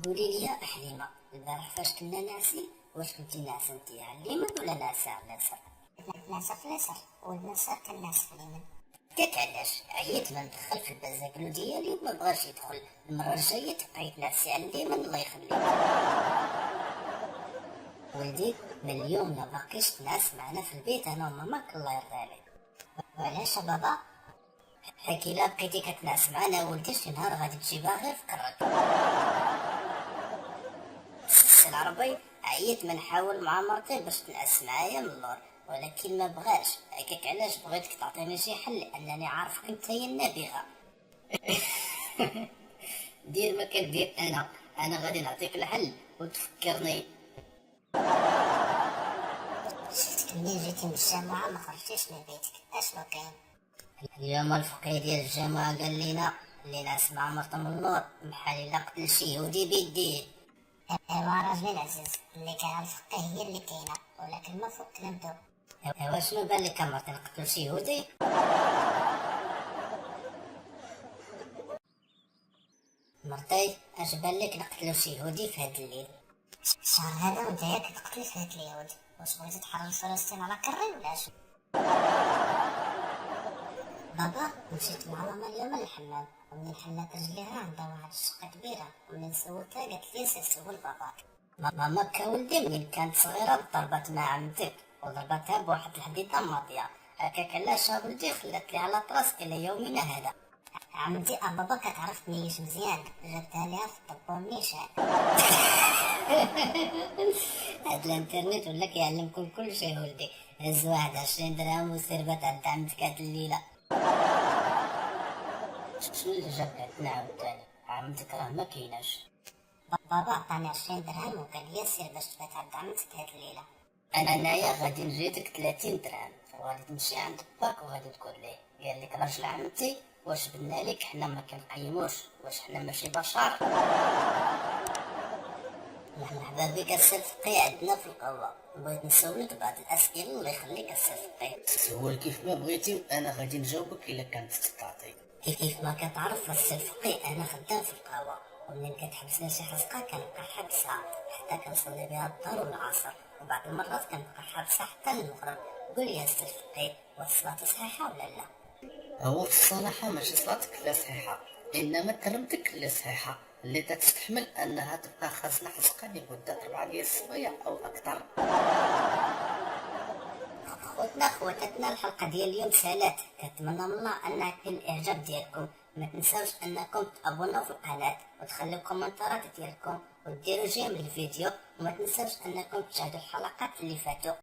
قولي لي يا حليمة، البارح فاش كنا ناسين واش كنتي ناعسة نتيا عليمن ولا ناعسة على ناصر؟ ناصر في ناصر والناصر كان ناس في اليمن. قلت علاش عييت ما ندخل في البازاكلو ديالي وما بغاش يدخل. المرة الجاية تبقاي تنعسي على اليمن الله يخليك. ولدي من اليوم ما باقيش تنعس معنا في البيت انا وماماك الله يرضي عليك. وعلاش يا بابا؟ حكي لا بقيتي كتنعس معنا ولدي شي نهار غادي تجيبها غير في كرك. السي العربي عييت ما نحاول مع مرتي باش تنعس معايا من اللور ولكن ما بغاش. هكاك علاش بغيتك تعطيني شي حل لانني عارفك انت هي النابغه. دير ما كندير انا غادي نعطيك الحل وتفكرني. شفتك منين جيتي من الجامعة ما خرجتيش من بيتك، اشنو كاين؟ اليوم الفقيه ديال الجامعه قال لينا اللي نعس مع مرته من اللور بحال الا قتل شي يهودي بيديه. ايوا راجلي العزيز، اللي كاين الفقه هي اللي كاينه، ولكن ما فوق كلمتو. ايوا شنو بان لك مرتي نقتلو شي يهودي؟ مرتي اش بان لك نقتلو شي يهودي في هاد الليل؟ الشهر هذا وانت ياك تقتلي في هاد اليهود، واش بغيتي تحرر فلسطين على كري ولا اش؟ بابا مشيت مع ماما اليوم للحمام، ومنين حلات رجليها عندها واحد الشقة كبيرة، ومنين سولتها قالت لي سير سول باباك. ماماك ولدي منين كانت صغيرة ضربت مع عمتك وضربتها بواحد الحديدة ماطية. هكاك علاش ولدي خلات لي على طراس الى يومنا هذا. عمتي بابا كتعرف تنيش مزيان، جبتها ليها في الطب والنيشان. هاد الانترنت ولا كيعلمكم كل شيء ولدي. هز واحد 20 درهم وسير بات عند عمتك هاد الليلة. شنو اللي جابك عندنا عاوتاني؟ عمتك راه ما كايناش. بابا عطاني 20 درهم وقال لي سير باش تبات عند عمتك هاد الليلة. انايا غادي نزيدك 30 درهم وغادي تمشي عند باك وغادي تقول ليه قال لك راجل عمتي واش بنا لك حنا ما كنقيموش، واش حنا ماشي بشر؟ مرحبا بك السي الفقيه عندنا في القهوه، بغيت نسولك بعض الاسئله الله يخليك السي الفقيه. سول كيف ما بغيتي وانا غادي نجاوبك الا كانت تعطي. كيف ما كتعرف السي الفقيه انا خدام في القهوه، ومنين كتحبسنا شي حزقه كنبقى حابسها حتى كنصلي بها الظهر والعصر، وبعض المرات كنبقى حابسه حتى المغرب. قول لي يا السي الفقيه واش الصلاه صحيحه ولا لا؟ هو في الصراحه ماشي صلاتك لا صحيحه، انما كلمتك اللي صحيحه اللي تستحمل انها تبقى خازنه حزقه لمده 4 ديال السوايع او اكثر. خوتنا خواتاتنا الحلقه ديال اليوم سالات، كنتمنى من الله ان يكون الاعجاب ديالكم. ما تنساوش انكم تابوناو في القناه وتخليو كومنتات ديالكم وديروا جيم للفيديو، وما تنساوش انكم تشاهدوا الحلقات اللي فاتوا.